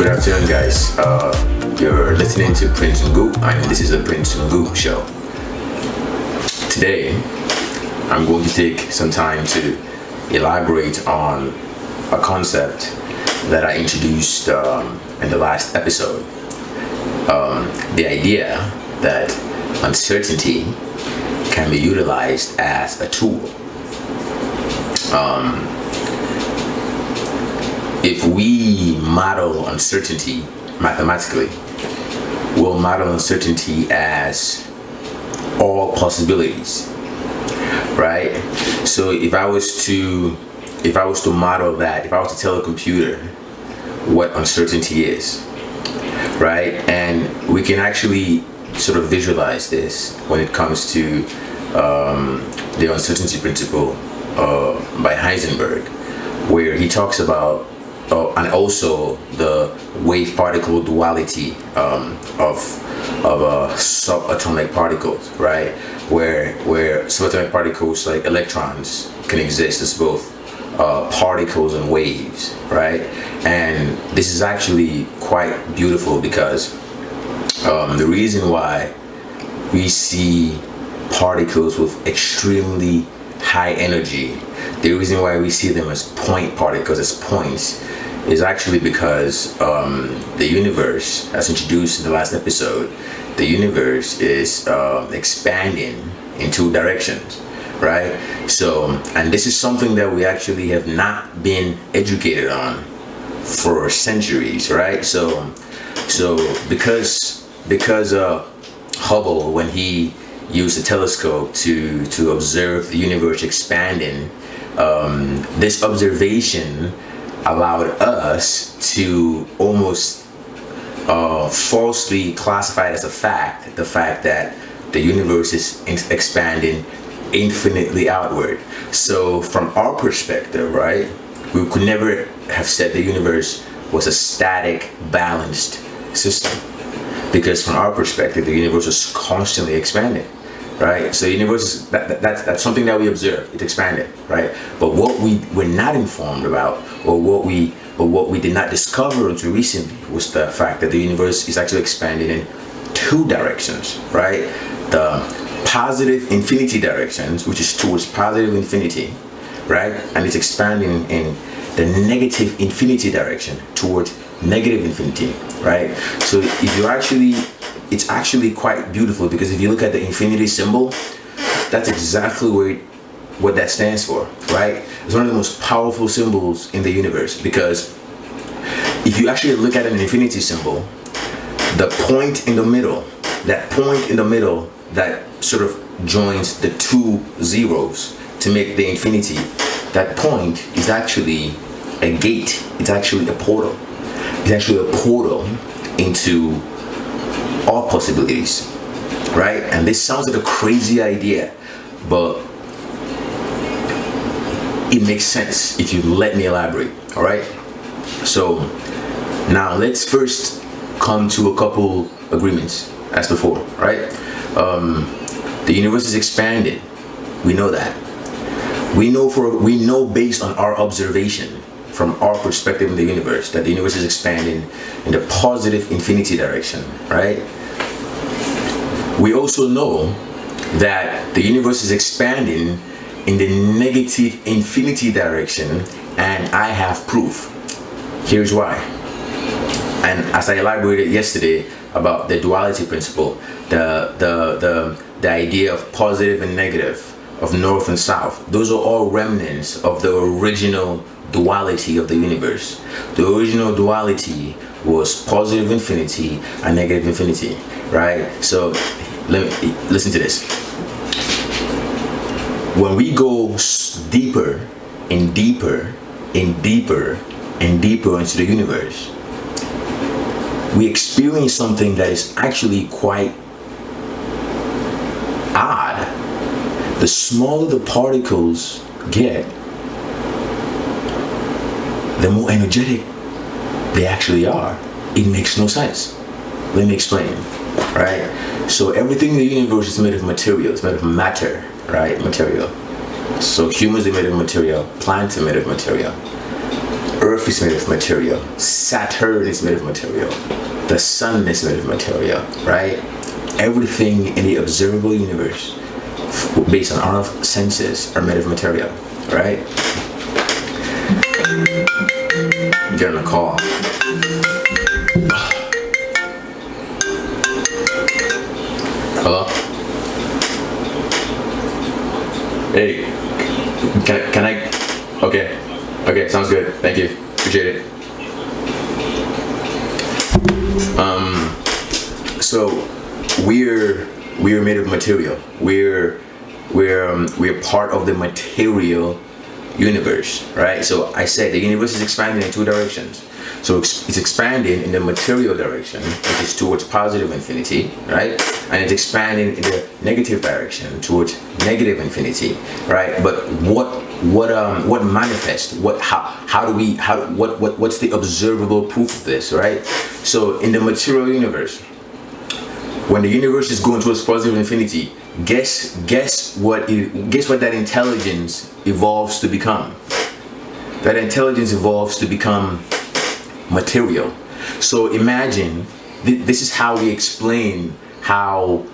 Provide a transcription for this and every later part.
Good afternoon, guys. You're listening to Prince Ngu, and this is the Prince Ngu Show. Today, I'm going to take some time to elaborate on a concept that I introduced in the last episode. The idea that uncertainty can be utilized as a tool. If we model uncertainty mathematically, we'll model uncertainty as all possibilities, right? So if I was to model that, if I was to tell a computer what uncertainty is, right? And we can actually sort of visualize this when it comes to the uncertainty principle by Heisenberg, where he talks about and also the wave-particle duality of subatomic particles, right? Where subatomic particles like electrons can exist as both particles and waves, right? And this is actually quite beautiful because the reason why we see particles with extremely high energy, the reason why we see them as point particles, as points, is actually because the universe, as introduced in the last episode, the universe is expanding in two directions, right? So, and this is something that we actually have not been educated on for centuries, right? So because Hubble, when he used a telescope to observe the universe expanding, this observation allowed us to almost falsely classify it as a fact, the fact that the universe is expanding infinitely outward. So from our perspective, right, we could never have said the universe was a static, balanced system, because from our perspective, the universe was constantly expanding, right? So the universe, that's something that we observe, it expanded, right? But what we were not informed about, or what we did not discover until recently, was the fact that the universe is actually expanding in two directions, right? The positive infinity directions, which is towards positive infinity, right? And it's expanding in the negative infinity direction towards negative infinity, right? So if you it's actually quite beautiful, because if you look at the infinity symbol, that's exactly what that stands for, right? It's one of the most powerful symbols in the universe, because if you actually look at an infinity symbol, the point in the middle, that sort of joins the two zeros to make the infinity, that point is actually a gate, it's actually a portal. It's actually a portal into all possibilities, right? And this sounds like a crazy idea, but it makes sense if you let me elaborate, all right? So now let's first come to a couple agreements as before, right? The universe is expanding. We know that. We know based on our observation from our perspective in the universe that the universe is expanding in the positive infinity direction, right? We also know that the universe is expanding in the negative infinity direction, and I have proof. Here's why. And as I elaborated yesterday about the duality principle, the idea of positive and negative, of north and south, those are all remnants of the original duality of the universe. The original duality was positive infinity and negative infinity, right? So listen to this. When we go deeper and deeper and deeper and deeper into the universe, we experience something that is actually quite odd. The smaller the particles get, the more energetic they actually are. It makes no sense. Let me explain, right? So everything in the universe is made of material. It's made of matter, right? Material. So humans are made of material. Plants are made of material. Earth Earth is made of material. Saturn is made of material. The sun is made of material, right? Everything in the observable universe, based on our senses, are made of material, right? Get on a call. Hello? Hey, can I? Okay, sounds good. Thank you. Appreciate it. So we're made of material. We're part of the material universe, right? So I said the universe is expanding in two directions. So it's expanding in the material direction, which is towards positive infinity, right? And it's expanding in the negative direction towards negative infinity, right? But what manifests? What's the observable proof of this, right? So in the material universe, when the universe is going towards positive infinity, guess what that intelligence evolves to become? That intelligence evolves to become material. So imagine, this is how we explain how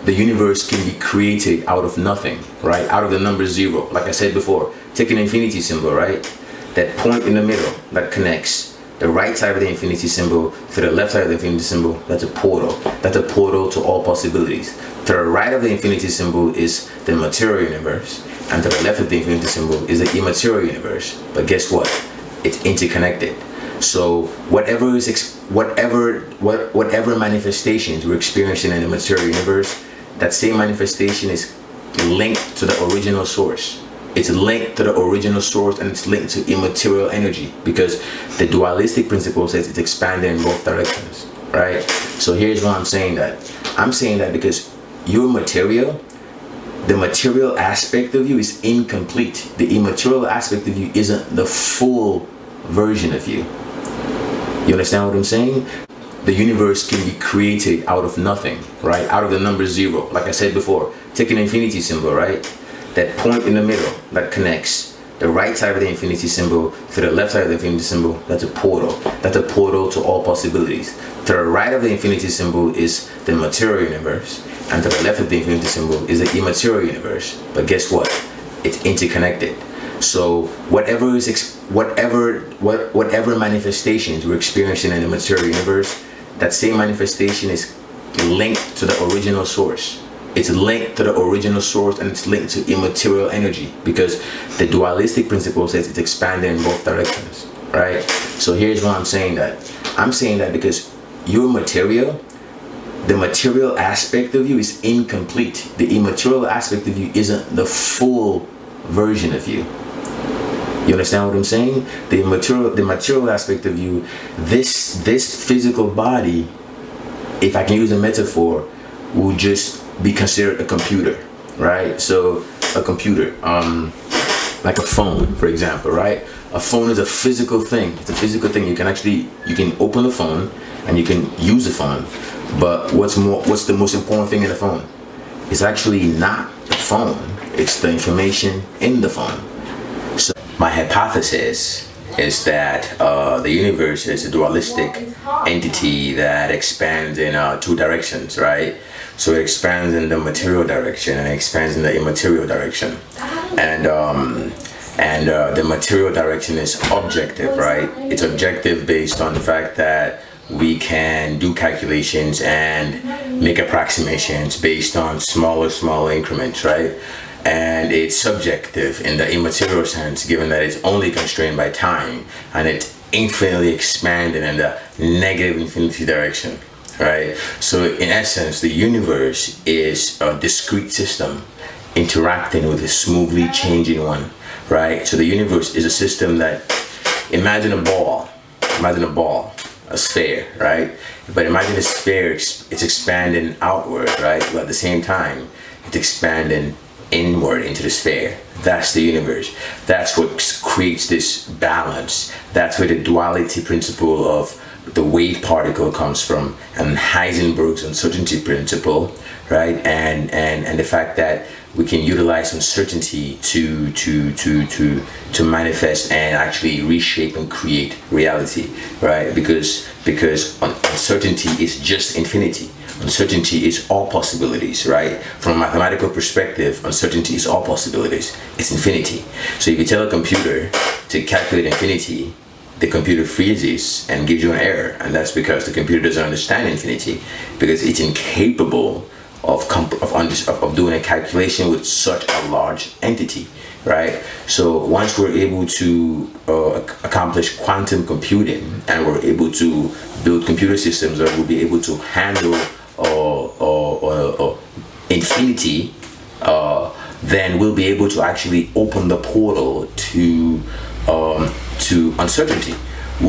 the universe can be created out of nothing, right? Out of the number zero. Like I said before, take an infinity symbol, right? That point in the middle that connects the right side of the infinity symbol to the left side of the infinity symbol, that's a portal. That's a portal to all possibilities. To the right of the infinity symbol is the material universe, and to the left of the infinity symbol is the immaterial universe. But guess what? It's interconnected. So whatever manifestations we're experiencing in the material universe, that same manifestation is linked to the original source. It's linked to the original source, and it's linked to immaterial energy, because the dualistic principle says it's expanding in both directions, right? So here's why I'm saying that. I'm saying that because your material, the material aspect of you is incomplete. The immaterial aspect of you isn't the full version of you. You understand what I'm saying? The universe can be created out of nothing, right? Out of the number zero. Like I said before, take an infinity symbol, right? That point in the middle that connects the right side of the infinity symbol to the left side of the infinity symbol, that's a portal. That's a portal to all possibilities. To the right of the infinity symbol is the material universe, and to the left of the infinity symbol is the immaterial universe. But guess what? It's interconnected. So whatever manifestations we're experiencing in the material universe, that same manifestation is linked to the original source. It's linked to the original source, and it's linked to immaterial energy, because the dualistic principle says it's expanding in both directions, right? So here's why I'm saying that. I'm saying that because your material, the material aspect of you is incomplete. The immaterial aspect of you isn't the full version of you. You understand what I'm saying? The material aspect of you, this physical body, if I can use a metaphor, will just be considered a computer, right? So a computer, like a phone, for example, right? A phone is a physical thing. It's a physical thing. You can open the phone and you can use the phone. But what's the most important thing in the phone? It's actually not the phone. It's the information in the phone. So my hypothesis is that the universe is a dualistic entity that expands in two directions, right? So it expands in the material direction and it expands in the immaterial direction. And the material direction is objective, right? It's objective based on the fact that we can do calculations and make approximations based on smaller increments, right? And it's subjective in the immaterial sense, given that it's only constrained by time, and it's infinitely expanding in the negative infinity direction, right? So in essence, the universe is a discrete system interacting with a smoothly changing one, right? So the universe is a system that, imagine a ball, a sphere, right? But imagine a sphere, it's expanding outward, right? But at the same time, it's expanding inward into the sphere. That's the universe. That's what creates this balance. That's where the duality principle of the wave particle comes from, and Heisenberg's uncertainty principle, right? And the fact that we can utilize uncertainty to manifest and actually reshape and create reality, right? Because uncertainty is just infinity. Uncertainty is all possibilities, right? From a mathematical perspective, uncertainty is all possibilities. It's infinity. So if you tell a computer to calculate infinity, the computer freezes and gives you an error, and that's because the computer doesn't understand infinity, because it's incapable of doing a calculation with such a large entity, right? So once we're able to accomplish quantum computing, and we're able to build computer systems that will be able to handle infinity, then we'll be able to actually open the portal to uncertainty.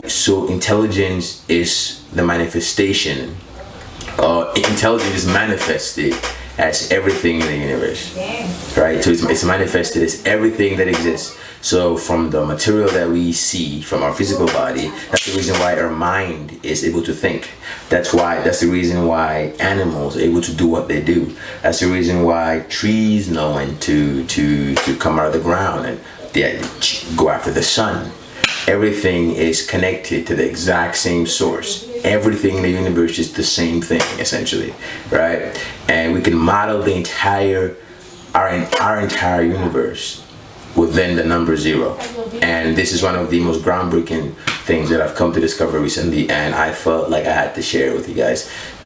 So intelligence is the manifestation. Intelligence is manifested as everything in the universe, right? So it's manifested as everything that exists. So from the material that we see from our physical body, that's the reason why our mind is able to think. That's the reason why animals are able to do what they do. That's the reason why trees know when to come out of the ground and they go after the sun. Everything is connected to the exact same source. Everything in the universe is the same thing, essentially, right? And we can model our entire universe within the number 0. And this is one of the most groundbreaking things that I've come to discover recently, and I felt like I had to share it with you guys.